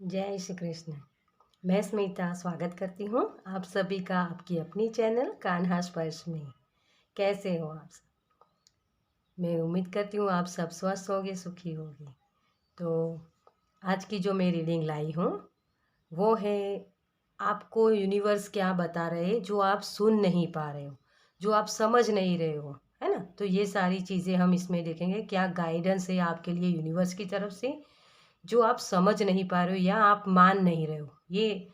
जय श्री कृष्ण। मैं स्मिता स्वागत करती हूँ आप सभी का आपकी अपनी चैनल कान्हा स्पर्श में। कैसे हो आप सब? मैं उम्मीद करती हूँ आप सब स्वस्थ होंगे, सुखी होंगे। तो आज की जो मैं रीडिंग लाई हूँ वो है आपको यूनिवर्स क्या बता रहे हैं जो आप सुन नहीं पा रहे हो, जो आप समझ नहीं रहे हो, है ना। तो ये सारी चीज़ें हम इसमें देखेंगे, क्या गाइडेंस है आपके लिए यूनिवर्स की तरफ से जो आप समझ नहीं पा रहे हो या आप मान नहीं रहे हो। ये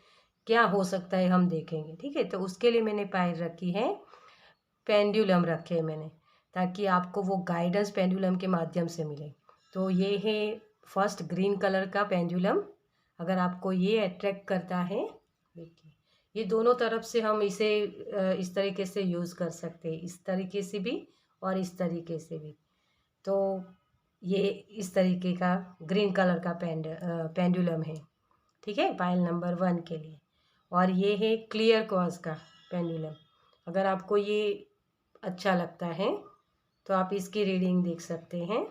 क्या हो सकता है हम देखेंगे, ठीक है। तो उसके लिए मैंने पायल रखी है, पेंडुलम रखे हैं मैंने, ताकि आपको वो गाइडेंस पेंडुलम के माध्यम से मिले। तो ये है फर्स्ट ग्रीन कलर का पेंडुलम। अगर आपको ये अट्रैक्ट करता है, देखिए ये दोनों तरफ से हम इसे इस तरीके से यूज़ कर सकते हैं, इस तरीके से भी और इस तरीके से भी। तो ये इस तरीके का ग्रीन कलर का पेंडुलम है, ठीक है, पायल नंबर 1 के लिए। और ये है क्लियर कॉज का पेंडुलम। अगर आपको ये अच्छा लगता है तो आप इसकी रीडिंग देख सकते हैं।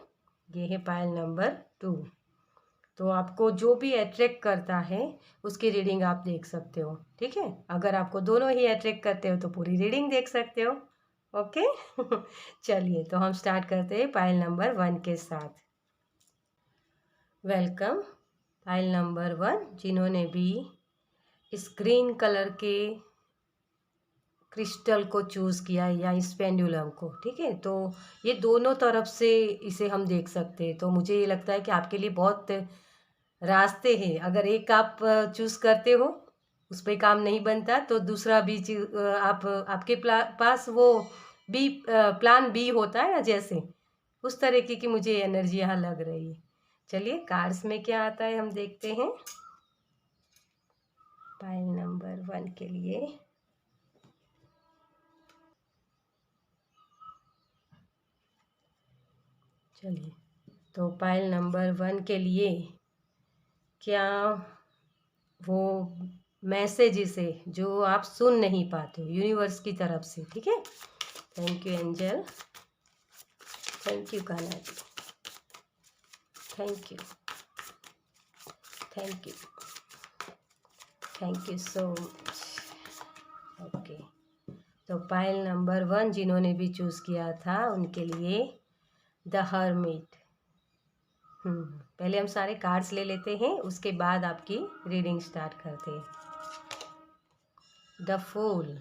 ये है पायल नंबर 2। तो आपको जो भी अट्रैक्ट करता है उसकी रीडिंग आप देख सकते हो, ठीक है। अगर आपको दोनों ही अट्रैक्ट करते हो तो पूरी रीडिंग देख सकते हो, ओके। चलिए तो हम स्टार्ट करते हैं पायल नंबर 1 के साथ। वेलकम पायल नंबर 1, जिन्होंने भी इस ग्रीन कलर के क्रिस्टल को चूज़ किया या इस पेंडुलम को, ठीक है। तो ये दोनों तरफ से इसे हम देख सकते हैं। तो मुझे ये लगता है कि आपके लिए बहुत रास्ते हैं। अगर एक आप चूज़ करते हो, उस पे काम नहीं बनता तो दूसरा भी आप आपके पास वो बी प्लान बी होता है ना, जैसे उस तरीके की मुझे एनर्जी यहाँ लग रही है। चलिए कार्ड्स में क्या आता है हम देखते हैं पायल नंबर 1 के लिए। चलिए तो पायल नंबर 1 के लिए क्या वो मैसेजेस है जो आप सुन नहीं पाते हो यूनिवर्स की तरफ से, ठीक है। Thank you Angel, thank you Kanha ji, thank you, thank you, thank you so much. Okay, तो पायल नंबर 1 जिन्होंने भी चूज़ किया था उनके लिए द हर्मिट। पहले हम सारे कार्ड्स ले लेते हैं, उसके बाद आपकी रीडिंग स्टार्ट करते हैं। The fool,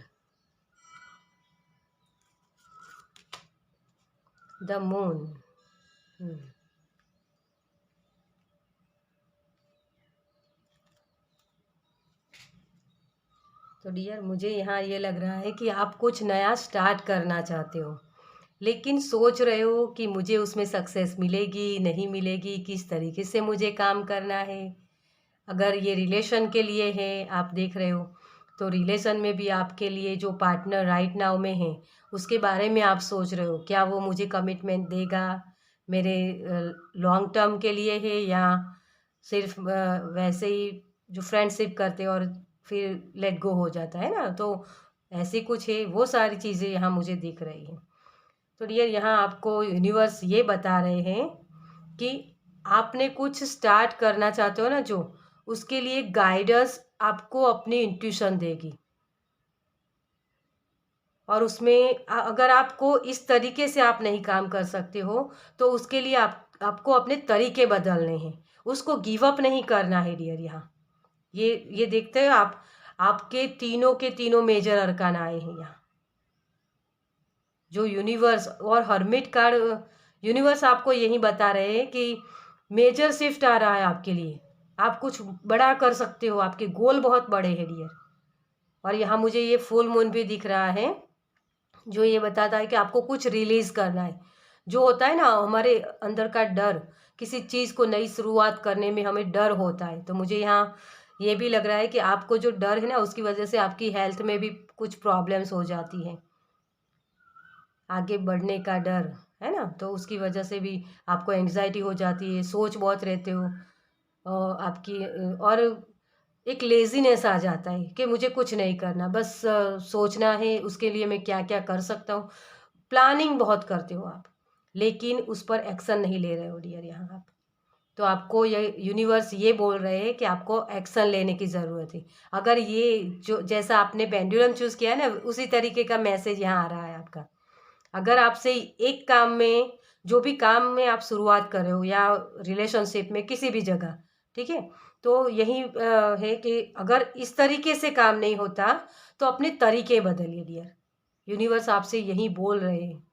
the moon. तो डियर मुझे यहाँ ये लग रहा है कि आप कुछ नया स्टार्ट करना चाहते हो, लेकिन सोच रहे हो कि मुझे उसमें सक्सेस मिलेगी नहीं मिलेगी, किस तरीके से मुझे काम करना है। अगर ये रिलेशन के लिए है, आप देख रहे हो, तो रिलेशन में भी आपके लिए जो पार्टनर राइट नाउ में है उसके बारे में आप सोच रहे हो, क्या वो मुझे कमिटमेंट देगा, मेरे लॉन्ग टर्म के लिए है या सिर्फ वैसे ही जो फ्रेंडशिप करते और फिर लेट गो हो जाता है ना, तो ऐसे कुछ है। वो सारी चीज़ें यहाँ मुझे दिख रही हैं। तो डियर यहाँ आपको यूनिवर्स ये बता रहे हैं कि आपने कुछ स्टार्ट करना चाहते हो ना, जो उसके लिए गाइडेंस आपको अपनी इंट्यूशन देगी। और उसमें अगर आपको इस तरीके से आप नहीं काम कर सकते हो तो उसके लिए आपको अपने तरीके बदलने हैं, उसको गिव अप नहीं करना है डियर। यहाँ ये देखते हो आप, आपके तीनों के तीनों मेजर अरकान आए हैं यहाँ। जो यूनिवर्स और हर्मिट कार्ड, यूनिवर्स आपको यही बता रहे हैं कि मेजर शिफ्ट आ रहा है आपके लिए, आप कुछ बड़ा कर सकते हो, आपके गोल बहुत बड़े हैं डियर। और यहाँ मुझे ये फुल मून भी दिख रहा है जो ये बताता है कि आपको कुछ रिलीज़ करना है। जो होता है ना हमारे अंदर का डर, किसी चीज़ को नई शुरुआत करने में हमें डर होता है, तो मुझे यहाँ ये भी लग रहा है कि आपको जो डर है ना उसकी वजह से आपकी हेल्थ में भी कुछ प्रॉब्लम्स हो जाती हैं, आगे बढ़ने का डर है ना, तो उसकी वजह से भी आपको एंग्जाइटी हो जाती है, सोच बहुत रहते हो और आपकी और एक लेज़ीनेस आ जाता है कि मुझे कुछ नहीं करना, बस सोचना है उसके लिए मैं क्या क्या कर सकता हूँ। प्लानिंग बहुत करते हो आप, लेकिन उस पर एक्शन नहीं ले रहे हो डियर यहाँ आप। तो आपको ये यूनिवर्स ये बोल रहे हैं कि आपको एक्शन लेने की ज़रूरत है। अगर ये जो जैसा आपने पेंडुलम चूज़ किया है ना, उसी तरीके का मैसेज यहाँ आ रहा है आपका। अगर आपसे एक काम में, जो भी काम में आप शुरुआत कर रहे हो या रिलेशनशिप में किसी भी जगह, ठीक है, तो यही है कि अगर इस तरीके से काम नहीं होता तो अपने तरीके बदलिए डियर। यूनिवर्स आपसे यही बोल रहे हैं,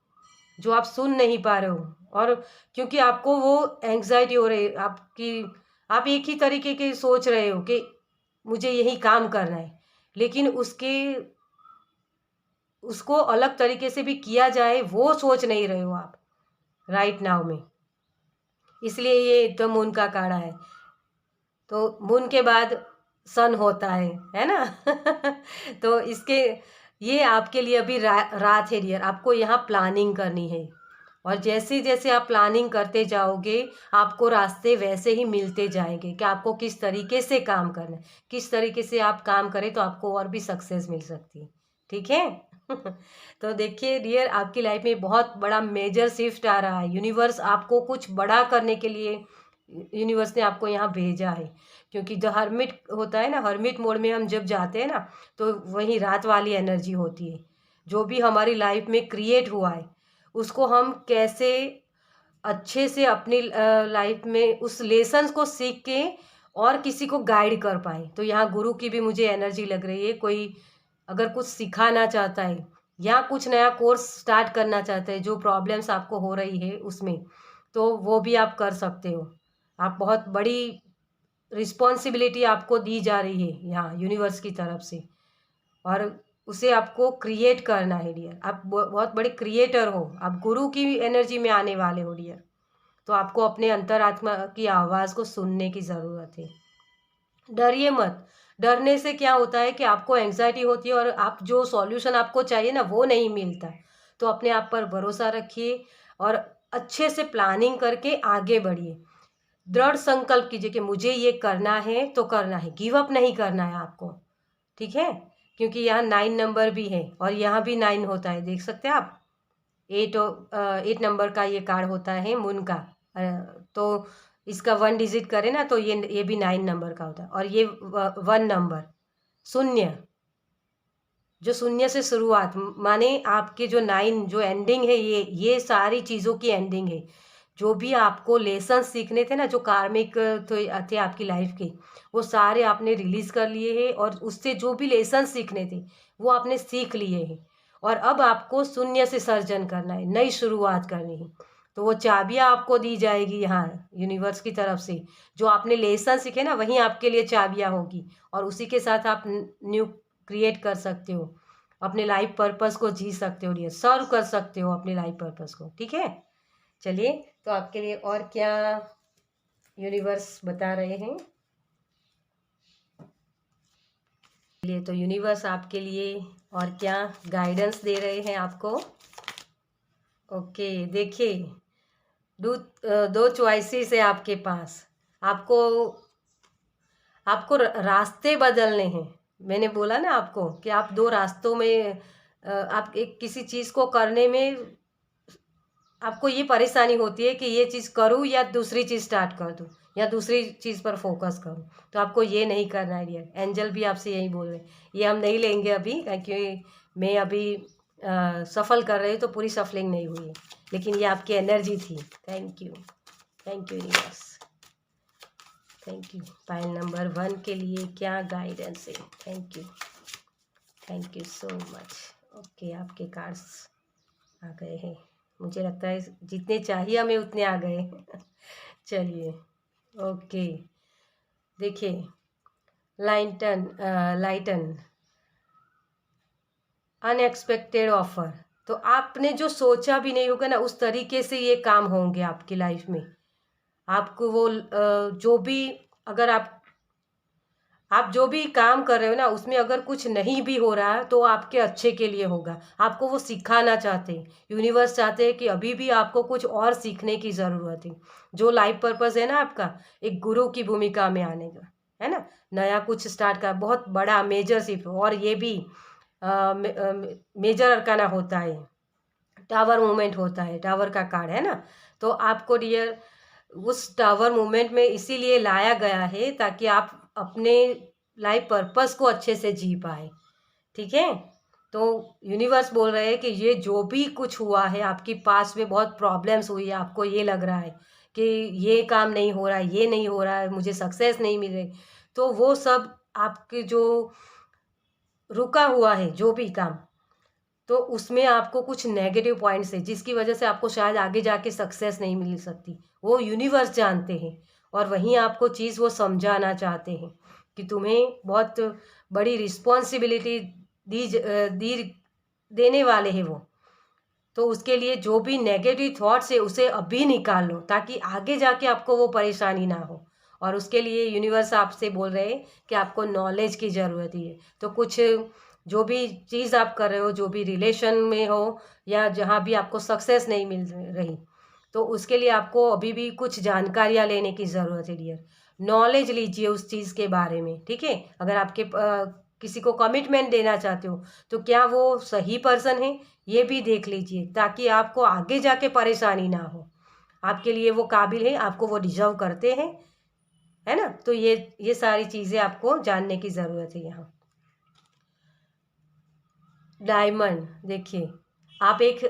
जो आप सुन नहीं पा रहे हो। और क्योंकि आपको वो एंग्जाइटी हो रही है आपकी, आप एक ही तरीके की सोच रहे हो कि मुझे यही काम करना है, लेकिन उसको अलग तरीके से भी किया जाए वो सोच नहीं रहे हो आप राइट नाउ में। इसलिए ये तो मून का काढ़ा है। तो मून के बाद सन होता है ना। तो इसके ये आपके लिए अभी रात है डियर। आपको यहाँ प्लानिंग करनी है, और जैसे जैसे आप प्लानिंग करते जाओगे आपको रास्ते वैसे ही मिलते जाएंगे कि आपको किस तरीके से काम करना है, किस तरीके से आप काम करें तो आपको और भी सक्सेस मिल सकती है। ठीक है। तो देखिए डियर, आपकी लाइफ में बहुत बड़ा मेजर शिफ्ट आ रहा है। यूनिवर्स आपको कुछ बड़ा करने के लिए यूनिवर्स ने आपको यहाँ भेजा है। क्योंकि जो हर्मिट होता है ना, हर्मिट मोड में हम जब जाते हैं ना, तो वही रात वाली एनर्जी होती है। जो भी हमारी लाइफ में क्रिएट हुआ है उसको हम कैसे अच्छे से अपनी लाइफ में उस लेसन्स को सीख के और किसी को गाइड कर पाए। तो यहाँ गुरु की भी मुझे एनर्जी लग रही है। कोई अगर कुछ सिखाना चाहता है या कुछ नया कोर्स स्टार्ट करना चाहते हैं, जो प्रॉब्लम्स आपको हो रही है उसमें, तो वो भी आप कर सकते हो। आप बहुत बड़ी रिस्पॉन्सिबिलिटी आपको दी जा रही है यहाँ यूनिवर्स की तरफ से, और उसे आपको क्रिएट करना है डियर। आप बहुत बड़े क्रिएटर हो, आप गुरु की एनर्जी में आने वाले हो डियर। तो आपको अपने अंतरात्मा की आवाज़ को सुनने की ज़रूरत है। डरिए मत। डरने से क्या होता है कि आपको एंग्जाइटी होती है और आप जो सॉल्यूशन आपको चाहिए ना वो नहीं मिलता। तो अपने आप पर भरोसा रखिए और अच्छे से प्लानिंग करके आगे बढ़िए। दृढ़ संकल्प कीजिए कि मुझे ये करना है तो करना है, गिव अप नहीं करना है आपको। ठीक है, क्योंकि यहाँ 9 नंबर भी है और यहाँ भी 9 होता है, देख सकते हैं आप। 8 नंबर का ये कार्ड होता है मून का। तो इसका 1 डिजिट करें ना तो ये भी 9 नंबर का होता है। और ये 1 नंबर शून्य, जो शून्य से शुरुआत, माने आपके जो 9 जो एंडिंग है, ये सारी चीज़ों की एंडिंग है। जो भी आपको लेसन सीखने थे ना, जो कार्मिक थे आपकी लाइफ के, वो सारे आपने रिलीज़ कर लिए हैं और उससे जो भी लेसन सीखने थे वो आपने सीख लिए हैं। और अब आपको शून्य से सर्जन करना है, नई शुरुआत करनी है। तो वो चाबियाँ आपको दी जाएगी यहाँ यूनिवर्स की तरफ से। जो आपने लेसन सीखे ना वहीं आपके लिए चाबियाँ होगी, और उसी के साथ आप न्यू क्रिएट कर सकते हो, अपने लाइफ पर्पस को जी सकते हो, ये सर्व कर सकते हो अपने लाइफ पर्पस को। ठीक है, चलिए तो आपके लिए और क्या यूनिवर्स बता रहे हैं। चलिए तो यूनिवर्स आपके लिए और क्या गाइडेंस दे रहे हैं आपको। ओके, देखिए दो चॉइसेस है आपके पास। आपको आपको रास्ते बदलने हैं। मैंने बोला ना आपको कि आप दो रास्तों में आप एक किसी चीज़ को करने में आपको ये परेशानी होती है कि ये चीज़ करूँ या दूसरी चीज़ स्टार्ट कर दूँ या दूसरी चीज़ पर फोकस करूँ। तो आपको ये नहीं करना है डियर। एंजल भी आपसे यही बोल रहे हैं। ये हम नहीं लेंगे अभी, क्योंकि मैं अभी सफल कर रही हूँ तो पूरी सफलिंग नहीं हुई है, लेकिन ये आपकी एनर्जी थी। Thank you universe, thank you. Pile number 1 के लिए क्या गाइडेंस है। Thank you so much. Okay, आपके कार्ड्स आ गए हैं। मुझे लगता है जितने चाहिए हमें उतने आ गए। चलिए ओके, देखिए लाइटन अनएक्सपेक्टेड ऑफर। तो आपने जो सोचा भी नहीं होगा ना उस तरीके से ये काम होंगे आपकी लाइफ में। आपको वो जो भी, अगर आप जो भी काम कर रहे हो ना उसमें अगर कुछ नहीं भी हो रहा है तो आपके अच्छे के लिए होगा। आपको वो सिखाना चाहते हैं, यूनिवर्स चाहते हैं कि अभी भी आपको कुछ और सीखने की ज़रूरत है। जो लाइफ पर्पस है ना आपका, एक गुरु की भूमिका में आने का है ना, नया कुछ स्टार्ट का बहुत बड़ा मेजर शिफ्ट। और ये भी मेजर अरकाना होता है, टावर मूवमेंट होता है, टावर का कार्ड है ना। तो आपको डियर उस टावर मूवमेंट में इसीलिए लाया गया है ताकि आप अपने लाइफ पर्पस को अच्छे से जी पाए। ठीक है, तो यूनिवर्स बोल रहे हैं कि ये जो भी कुछ हुआ है, आपकी पास में बहुत प्रॉब्लम्स हुई है, आपको ये लग रहा है कि ये काम नहीं हो रहा है, ये नहीं हो रहा है, मुझे सक्सेस नहीं मिल रही, तो वो सब आपके जो रुका हुआ है जो भी काम, तो उसमें आपको कुछ नेगेटिव पॉइंट्स है जिसकी वजह से आपको शायद आगे जाके सक्सेस नहीं मिल सकती। वो यूनिवर्स जानते हैं और वहीं आपको चीज़ वो समझाना चाहते हैं कि तुम्हें बहुत बड़ी रिस्पॉन्सिबिलिटी दी देने वाले हैं वो। तो उसके लिए जो भी नेगेटिव थॉट्स है उसे अभी निकाल लो ताकि आगे जाके आपको वो परेशानी ना हो। और उसके लिए यूनिवर्स आपसे बोल रहे हैं कि आपको नॉलेज की ज़रूरत है। तो कुछ जो भी चीज़ आप कर रहे हो, जो भी रिलेशन में हो या जहाँ भी आपको सक्सेस नहीं मिल रही, तो उसके लिए आपको अभी भी कुछ जानकारियाँ लेने की ज़रूरत है डियर। नॉलेज लीजिए उस चीज़ के बारे में, ठीक है। अगर आपके किसी को कमिटमेंट देना चाहते हो तो क्या वो सही पर्सन है, ये भी देख लीजिए ताकि आपको आगे जाके परेशानी ना हो। आपके लिए वो काबिल है, आपको वो डिजर्व करते हैं, है ना। तो ये सारी चीज़ें आपको जानने की ज़रूरत है यहाँ। डायमंड, देखिए आप एक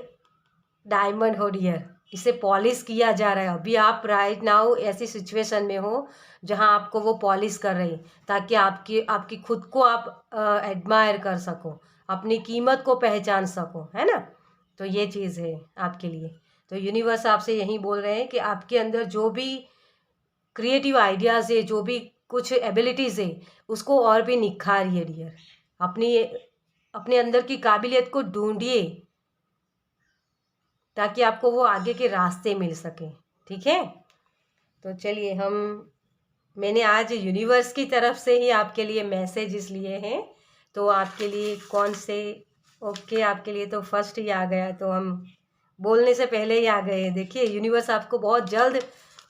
डायमंड हो डियर, इसे पॉलिश किया जा रहा है। अभी आप राइट नाउ ऐसी सिचुएशन में हो जहां आपको वो पॉलिश कर रही, ताकि आपकी आपकी खुद को आप एडमायर कर सको, अपनी कीमत को पहचान सको, है ना। तो ये चीज़ है आपके लिए। तो यूनिवर्स आपसे यही बोल रहे हैं कि आपके अंदर जो भी क्रिएटिव आइडियाज़ है, जो भी कुछ एबिलिटीज़ है, उसको और भी निखारिए डियर। अपनी अपने अंदर की काबिलियत को ढूंढिए ताकि आपको वो आगे के रास्ते मिल सके। ठीक है, तो चलिए मैंने आज यूनिवर्स की तरफ से ही आपके लिए मैसेजेस लिए हैं। तो आपके लिए कौन से, ओके, आपके लिए तो फर्स्ट ही आ गया, तो हम बोलने से पहले ही आ गए। देखिए यूनिवर्स आपको बहुत जल्द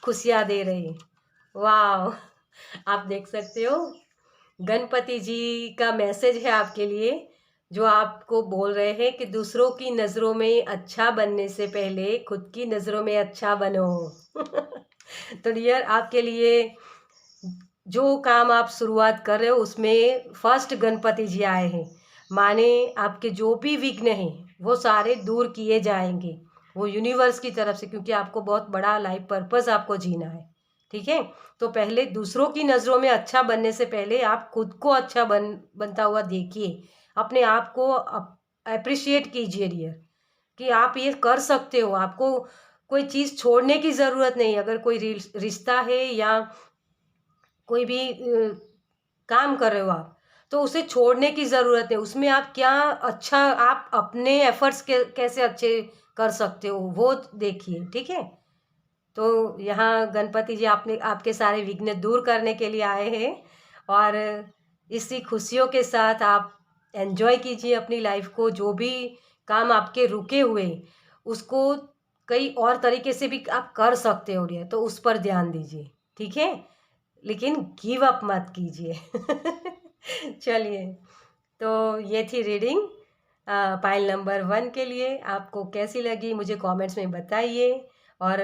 खुशियाँ दे रहे हैं। वाह, आप देख सकते हो गणपति जी का मैसेज है आपके लिए, जो आपको बोल रहे हैं कि दूसरों की नज़रों में अच्छा बनने से पहले खुद की नज़रों में अच्छा बनो। तो डियर, आपके लिए जो काम आप शुरुआत कर रहे हो उसमें फर्स्ट गणपति जी आए हैं। माने आपके जो भी विघ्न हैं वो सारे दूर किए जाएंगे, वो यूनिवर्स की तरफ से, क्योंकि आपको बहुत बड़ा लाइफ पर्पस आपको जीना है। ठीक है, तो पहले दूसरों की नज़रों में अच्छा बनने से पहले आप खुद को अच्छा बनता हुआ देखिए, अपने आप को अप्रिशिएट कीजिए डियर, कि आप ये कर सकते हो। आपको कोई चीज़ छोड़ने की ज़रूरत नहीं। अगर कोई रिश्ता है या कोई भी काम कर रहे हो आप, तो उसे छोड़ने की ज़रूरत है। उसमें आप क्या अच्छा, आप अपने एफर्ट्स के कैसे अच्छे कर सकते हो वो देखिए। ठीक है, तो यहाँ गणपति जी आपके सारे विघ्न दूर करने के लिए आए हैं और इसी खुशियों के साथ आप एंजॉय कीजिए अपनी लाइफ को। जो भी काम आपके रुके हुए उसको कई और तरीके से भी आप कर सकते हो डियर, तो उस पर ध्यान दीजिए। ठीक है, लेकिन गिव अप मत कीजिए। चलिए, तो ये थी रीडिंग पाइल नंबर 1 के लिए। आपको कैसी लगी मुझे कमेंट्स में बताइए, और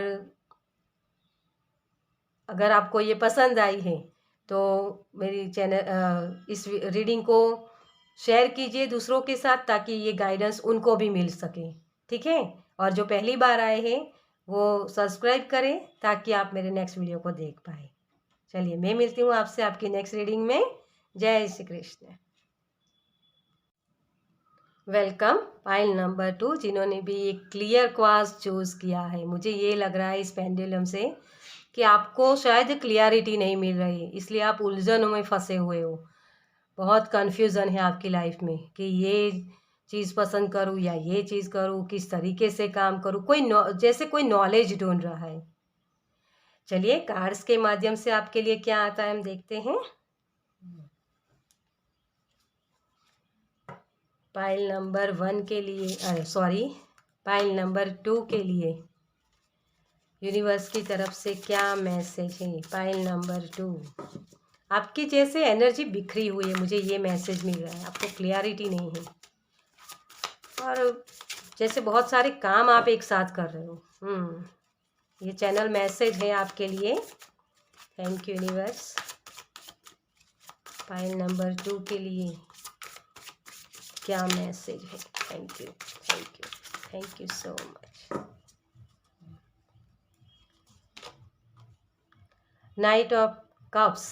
अगर आपको ये पसंद आई है तो मेरी इस रीडिंग को शेयर कीजिए दूसरों के साथ, ताकि ये गाइडेंस उनको भी मिल सके। ठीक है, और जो पहली बार आए हैं वो सब्सक्राइब करें ताकि आप मेरे नेक्स्ट वीडियो को देख पाए। चलिए, मैं मिलती हूँ आपसे आपकी नेक्स्ट रीडिंग में। जय Shri Krishna. Welcome pile number 2, जिन्होंने भी एक क्लियर क्वास चूज़ किया है। मुझे ये लग रहा है इस पेंडुलम से कि आपको शायद क्लियरिटी नहीं मिल रही है, इसलिए आप उलझनों में फंसे हुए हो। बहुत कन्फ्यूज़न है आपकी लाइफ में कि ये चीज़ पसंद करूँ या ये चीज़ करूँ, किस तरीके से काम करूँ, जैसे कोई नॉलेज ढूंढ रहा है। चलिए, कार्ड्स के माध्यम से आपके लिए क्या आता है हम देखते हैं। पाइल नंबर 1 के लिए, अरे सॉरी, पाइल नंबर 2 के लिए यूनिवर्स की तरफ से क्या मैसेज है। पाइल नंबर 2, आपकी जैसे एनर्जी बिखरी हुई है, मुझे ये मैसेज मिल रहा है। आपको क्लियरिटी नहीं है और जैसे बहुत सारे काम आप एक साथ कर रहे हो। ये चैनल मैसेज है आपके लिए। Thank you universe. Pile number 2 के लिए क्या मैसेज है? Thank you, thank you, thank you so much. Night of cups,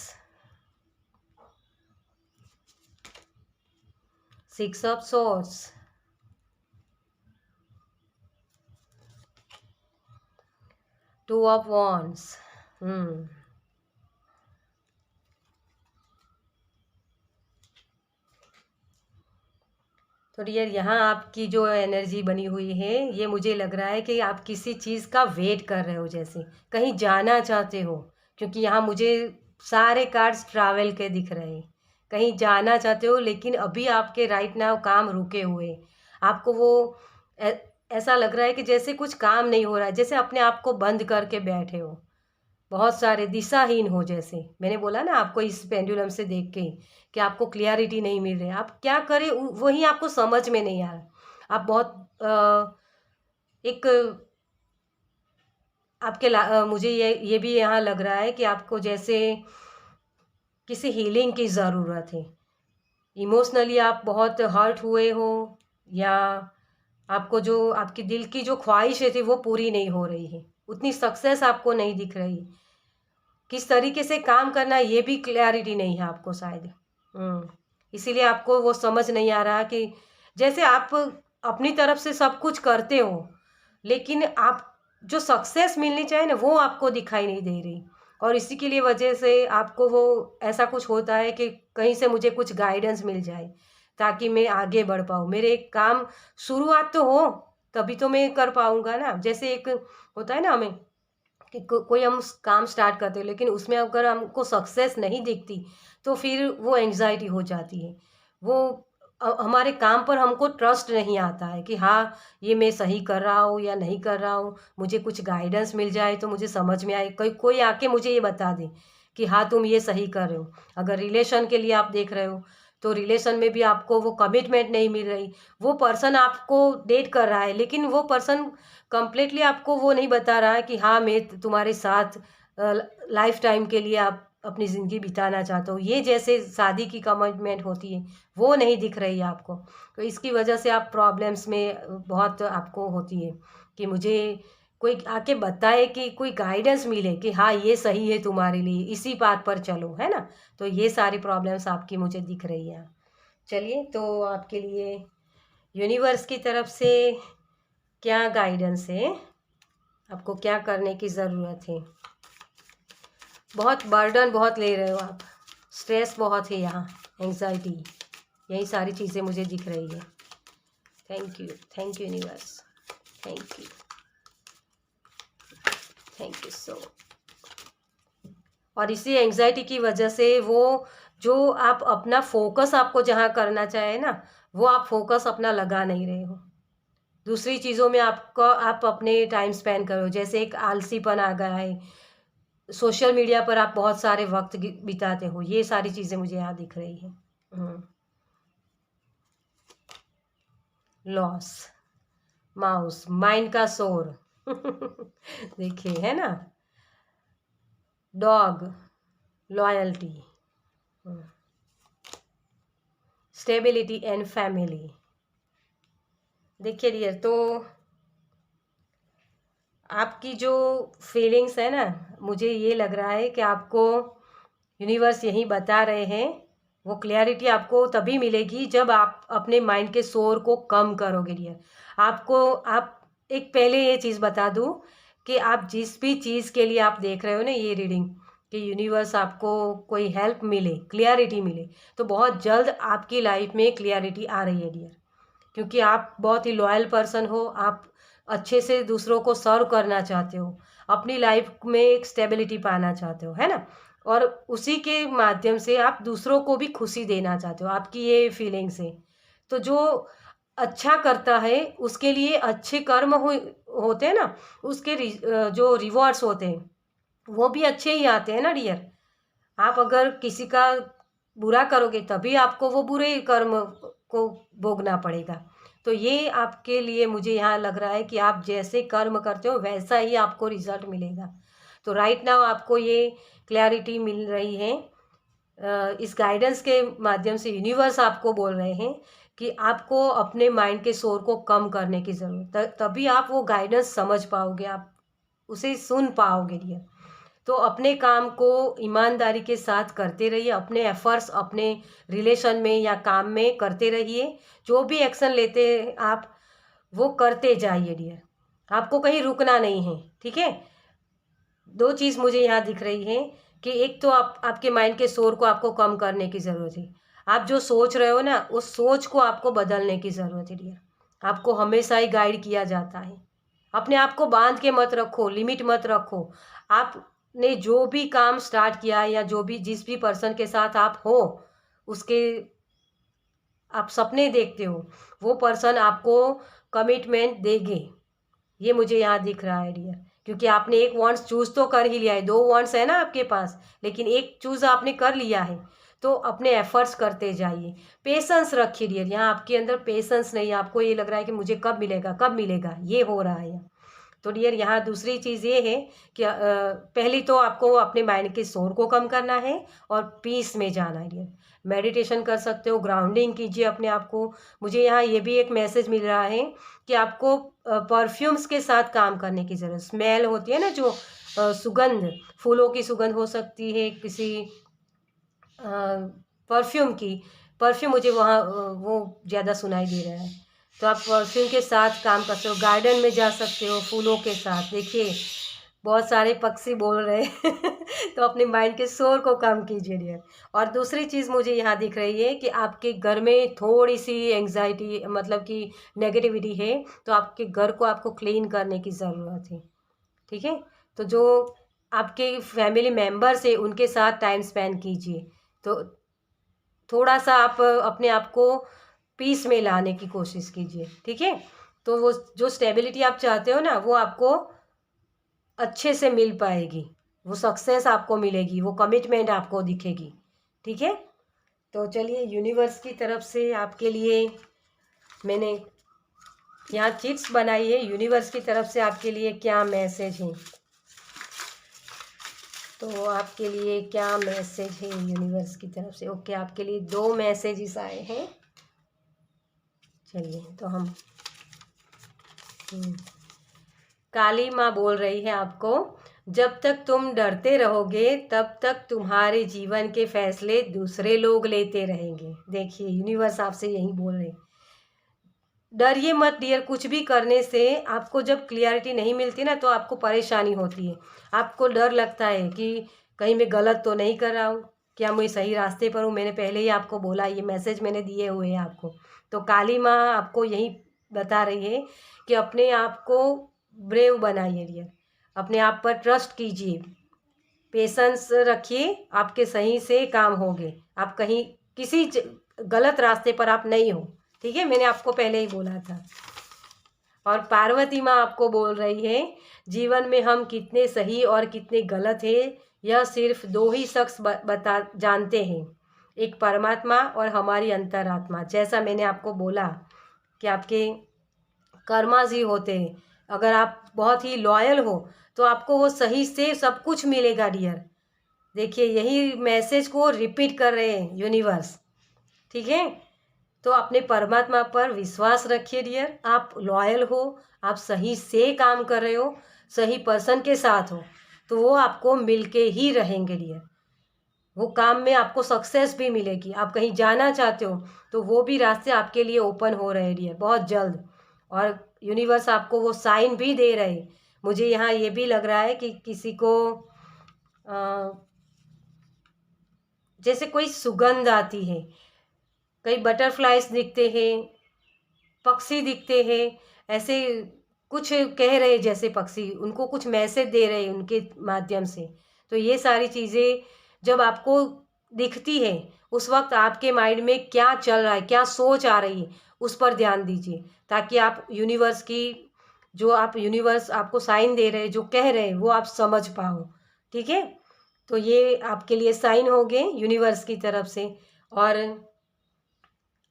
6 of swords, 2 of wands। तो डियर, यहाँ आपकी जो एनर्जी बनी हुई है, ये मुझे लग रहा है कि आप किसी चीज़ का वेट कर रहे हो, जैसे कहीं जाना चाहते हो, क्योंकि यहाँ मुझे सारे कार्ड्स ट्रैवल के दिख रहे हैं। कहीं जाना चाहते हो, लेकिन अभी आपके राइट नाउ काम रुके हुए, आपको वो ऐसा लग रहा है कि जैसे कुछ काम नहीं हो रहा है, जैसे अपने आप को बंद करके बैठे हो, बहुत सारे दिशाहीन हो। जैसे मैंने बोला ना आपको इस पेंडुलम से देख के कि आपको क्लियरिटी नहीं मिल रही, आप क्या करें वही आपको समझ में नहीं आ रहा। आप बहुत एक आपके मुझे ये भी यहाँ लग रहा है कि आपको जैसे किसी हीलिंग की ज़रूरत है। इमोशनली आप बहुत हर्ट हुए हो, या आपको जो आपकी दिल की जो ख्वाहिशें थी वो पूरी नहीं हो रही है, उतनी सक्सेस आपको नहीं दिख रही, किस तरीके से काम करना है ये भी क्लैरिटी नहीं है आपको शायद। इसीलिए आपको वो समझ नहीं आ रहा कि जैसे आप अपनी तरफ से सब कुछ करते हो, लेकिन आप जो सक्सेस मिलनी चाहिए ना वो आपको दिखाई नहीं दे रही, और इसी के लिए वजह से आपको वो ऐसा कुछ होता है कि कहीं से मुझे कुछ गाइडेंस मिल जाए ताकि मैं आगे बढ़ पाऊँ, मेरे काम शुरुआत तो हो तभी तो मैं कर पाऊँगा ना। जैसे एक होता है ना हमें कि कोई हम काम स्टार्ट करते हैं, लेकिन उसमें अगर हमको सक्सेस नहीं दिखती तो फिर वो एंग्जाइटी हो जाती है। वो हमारे काम पर हमको ट्रस्ट नहीं आता है कि हाँ, ये मैं सही कर रहा हूँ या नहीं कर रहा हूँ, मुझे कुछ गाइडेंस मिल जाए तो मुझे समझ में आए, कोई कोई आके मुझे ये बता दे कि हाँ तुम ये सही कर रहे हो। अगर रिलेशन के लिए आप देख रहे हो तो रिलेशन में भी आपको वो कमिटमेंट नहीं मिल रही, वो पर्सन आपको डेट कर रहा है, लेकिन वो पर्सन कंप्लीटली आपको वो नहीं बता रहा है कि हाँ मैं तुम्हारे साथ लाइफ टाइम के लिए आप अपनी ज़िंदगी बिताना चाहते हो। ये जैसे शादी की कमिटमेंट होती है वो नहीं दिख रही है आपको, तो इसकी वजह से आप प्रॉब्लम्स में बहुत आपको होती है कि मुझे कोई आके बताए कि कोई गाइडेंस मिले कि हाँ ये सही है तुम्हारे लिए, इसी बात पर चलो, है ना। तो ये सारी प्रॉब्लम्स आपकी मुझे दिख रही है। चलिए, तो आपके लिए यूनिवर्स की तरफ से क्या गाइडेंस है, आपको क्या करने की ज़रूरत है। बहुत बर्डन बहुत ले रहे हो आप, स्ट्रेस बहुत है यहाँ, एंग्जाइटी, यही सारी चीज़ें मुझे दिख रही है। Thank you universe, thank you, thank you सो। और इसी एंग्जाइटी की वजह से वो जो आप अपना फोकस आपको जहाँ करना चाहे ना, वो आप फोकस अपना लगा नहीं रहे हो, दूसरी चीज़ों में आपका आप अपने टाइम स्पेंड करो। जैसे एक आलसीपन आ गया है, सोशल मीडिया पर आप बहुत सारे वक्त बिताते हो, ये सारी चीज़ें मुझे यहाँ दिख रही है। लॉस, माउस, माइंड का शोर देखिए, है ना, dog, loyalty, stability and family. देखिए डियर, तो आपकी जो फीलिंग्स है ना, मुझे ये लग रहा है कि आपको यूनिवर्स यही बता रहे हैं, वो क्लैरिटी आपको तभी मिलेगी जब आप अपने माइंड के शोर को कम करोगे डियर। आपको आप एक पहले ये चीज़ बता दूं कि आप जिस भी चीज़ के लिए आप देख रहे हो ना ये रीडिंग, कि यूनिवर्स आपको कोई हेल्प मिले, क्लैरिटी मिले, तो बहुत जल्द आपकी लाइफ में क्लैरिटी आ रही है डियर, क्योंकि आप बहुत ही लॉयल पर्सन हो, आप अच्छे से दूसरों को सर्व करना चाहते हो, अपनी लाइफ में एक स्टेबिलिटी पाना चाहते हो, है ना, और उसी के माध्यम से आप दूसरों को भी खुशी देना चाहते हो, आपकी ये फीलिंग्स है। तो जो अच्छा करता है उसके लिए अच्छे कर्म होते हैं ना, उसके जो रिवॉर्ड्स होते हैं वो भी अच्छे ही आते हैं ना डियर। आप अगर किसी का बुरा करोगे तभी आपको वो बुरे कर्म को भोगना पड़ेगा। तो ये आपके लिए मुझे यहाँ लग रहा है कि आप जैसे कर्म करते हो वैसा ही आपको रिजल्ट मिलेगा। तो राइट नाउ आपको ये क्लैरिटी मिल रही है। इस गाइडेंस के माध्यम से यूनिवर्स आपको बोल रहे हैं कि आपको अपने माइंड के शोर को कम करने की ज़रूरत, तभी आप वो गाइडेंस समझ पाओगे, आप उसे सुन पाओगे डियर। तो अपने काम को ईमानदारी के साथ करते रहिए, अपने एफर्ट्स अपने रिलेशन में या काम में करते रहिए। जो भी एक्शन लेते हैं आप वो करते जाइए डियर, आपको कहीं रुकना नहीं है, ठीक है। दो चीज़ मुझे यहाँ दिख रही है कि एक तो आपके माइंड के शोर को आपको कम करने की ज़रूरत है। आप जो सोच रहे हो ना उस सोच को आपको बदलने की ज़रूरत है डियर। आपको हमेशा ही गाइड किया जाता है। अपने आप को बांध के मत रखो, लिमिट मत रखो। आपने जो भी काम स्टार्ट किया है या जो भी जिस भी पर्सन के साथ आप हो उसके आप सपने देखते हो, वो पर्सन आपको कमिटमेंट देंगे। ये मुझे यहाँ दिख रहा है डियर, क्योंकि आपने एक वांट्स चूज़ तो कर ही लिया है। 2 वांट्स है ना आपके पास, लेकिन एक चूज़ आपने कर लिया है। तो अपने एफर्ट्स करते जाइए, पेशेंस रखिए डियर। यहाँ आपके अंदर पेशेंस नहीं है, आपको ये लग रहा है कि मुझे कब मिलेगा कब मिलेगा, ये हो रहा है यहाँ। तो डियर यहाँ दूसरी चीज़ ये है कि पहली तो आपको अपने माइंड के शोर को कम करना है और पीस में जाना है डियर। मेडिटेशन कर सकते हो, ग्राउंडिंग कीजिए अपने आप को। मुझे यहाँ ये भी एक मैसेज मिल रहा है कि आपको परफ्यूम्स के साथ काम करने की ज़रूरत, स्मेल होती है ना जो सुगंध, फूलों की सुगंध हो सकती है, किसी परफ्यूम की, परफ्यूम मुझे वहाँ वो ज़्यादा सुनाई दे रहा है। तो आप परफ्यूम के साथ काम कर सकते हो, गार्डन में जा सकते हो फूलों के साथ। देखिए बहुत सारे पक्षी बोल रहे हैं तो अपने माइंड के शोर को कम कीजिए डियर। और दूसरी चीज़ मुझे यहाँ दिख रही है कि आपके घर में थोड़ी सी एंग्जाइटी मतलब कि नेगेटिविटी है, तो आपके घर को आपको क्लीन करने की ज़रूरत है, ठीक है। तो जो आपके फैमिली मेम्बर्स है उनके साथ टाइम स्पेंड कीजिए। तो थोड़ा सा आप अपने आप को पीस में लाने की कोशिश कीजिए, ठीक है। तो वो जो स्टेबिलिटी आप चाहते हो ना वो आपको अच्छे से मिल पाएगी, वो सक्सेस आपको मिलेगी, वो कमिटमेंट आपको दिखेगी, ठीक है। तो चलिए यूनिवर्स की तरफ से आपके लिए मैंने यहाँ चिट्स बनाई है। यूनिवर्स की तरफ से आपके लिए क्या मैसेज है, तो आपके लिए क्या मैसेज है यूनिवर्स की तरफ से। ओके, आपके लिए 2 मैसेजेस आए हैं। चलिए तो हम काली माँ बोल रही है आपको, जब तक तुम डरते रहोगे तब तक तुम्हारे जीवन के फैसले दूसरे लोग लेते रहेंगे। देखिए यूनिवर्स आपसे यही बोल रहे हैं, डरिए मत डियर। कुछ भी करने से आपको जब क्लियरिटी नहीं मिलती ना तो आपको परेशानी होती है, आपको डर लगता है कि कहीं मैं गलत तो नहीं कर रहा हूँ, क्या मैं सही रास्ते पर हूँ। मैंने पहले ही आपको बोला, ये मैसेज मैंने दिए हुए हैं आपको। तो काली माँ आपको यही बता रही है कि अपने आप को ब्रेव बनाइए डियर, अपने आप पर ट्रस्ट कीजिए, पेशेंस रखिए, आपके सही से काम होंगे। आप कहीं किसी गलत रास्ते पर आप नहीं हो, ठीक है, मैंने आपको पहले ही बोला था। और पार्वती माँ आपको बोल रही है, जीवन में हम कितने सही और कितने गलत हैं यह सिर्फ 2 ही शख्स बता जानते हैं, एक परमात्मा और हमारी अंतरात्मा। जैसा मैंने आपको बोला कि आपके कर्मास ही होते हैं, अगर आप बहुत ही लॉयल हो तो आपको वो सही से सब कुछ मिलेगा डियर। देखिए यही मैसेज को रिपीट कर रहे हैं यूनिवर्स, ठीक है। तो अपने परमात्मा पर विश्वास रखिए डियर, आप लॉयल हो, आप सही से काम कर रहे हो, सही पर्सन के साथ हो, तो वो आपको मिलके ही रहेंगे डियर। वो काम में आपको सक्सेस भी मिलेगी। आप कहीं जाना चाहते हो तो वो भी रास्ते आपके लिए ओपन हो रहे हैं डियर बहुत जल्द। और यूनिवर्स आपको वो साइन भी दे रहे हैं। मुझे यहाँ ये भी लग रहा है कि किसी को जैसे कोई सुगंध आती है, कई बटरफ्लाइज दिखते हैं, पक्षी दिखते हैं, ऐसे कुछ कह रहे जैसे पक्षी, उनको कुछ मैसेज दे रहे हैं उनके माध्यम से। तो ये सारी चीज़ें जब आपको दिखती है उस वक्त आपके माइंड में क्या चल रहा है, क्या सोच आ रही है, उस पर ध्यान दीजिए, ताकि आप यूनिवर्स की जो आप यूनिवर्स आपको साइन दे रहे हैं, जो कह रहे हैं वो आप समझ पाओ, ठीक है। तो ये आपके लिए साइन हो गए यूनिवर्स की तरफ से। और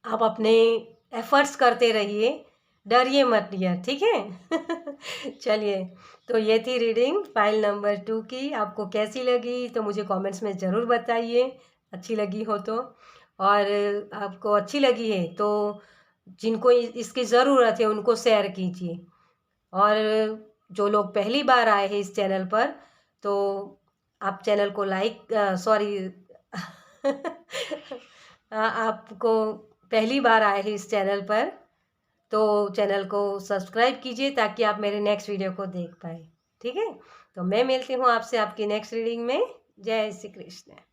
आप अपने एफर्ट्स करते रहिए, डरिए मत डियर, ठीक है। चलिए, तो ये थी रीडिंग फाइल नंबर 2 की। आपको कैसी लगी तो मुझे कमेंट्स में ज़रूर बताइए, अच्छी लगी हो तो। और आपको अच्छी लगी है तो जिनको इसकी ज़रूरत है उनको शेयर कीजिए। और जो लोग पहली बार आए हैं इस चैनल पर, तो आप चैनल को लाइक सॉरी आपको पहली बार आए हैं इस चैनल पर, तो चैनल को सब्सक्राइब कीजिए ताकि आप मेरे नेक्स्ट वीडियो को देख पाए, ठीक है। तो मैं मिलती हूँ आपसे आपकी नेक्स्ट रीडिंग में। जय श्री कृष्ण।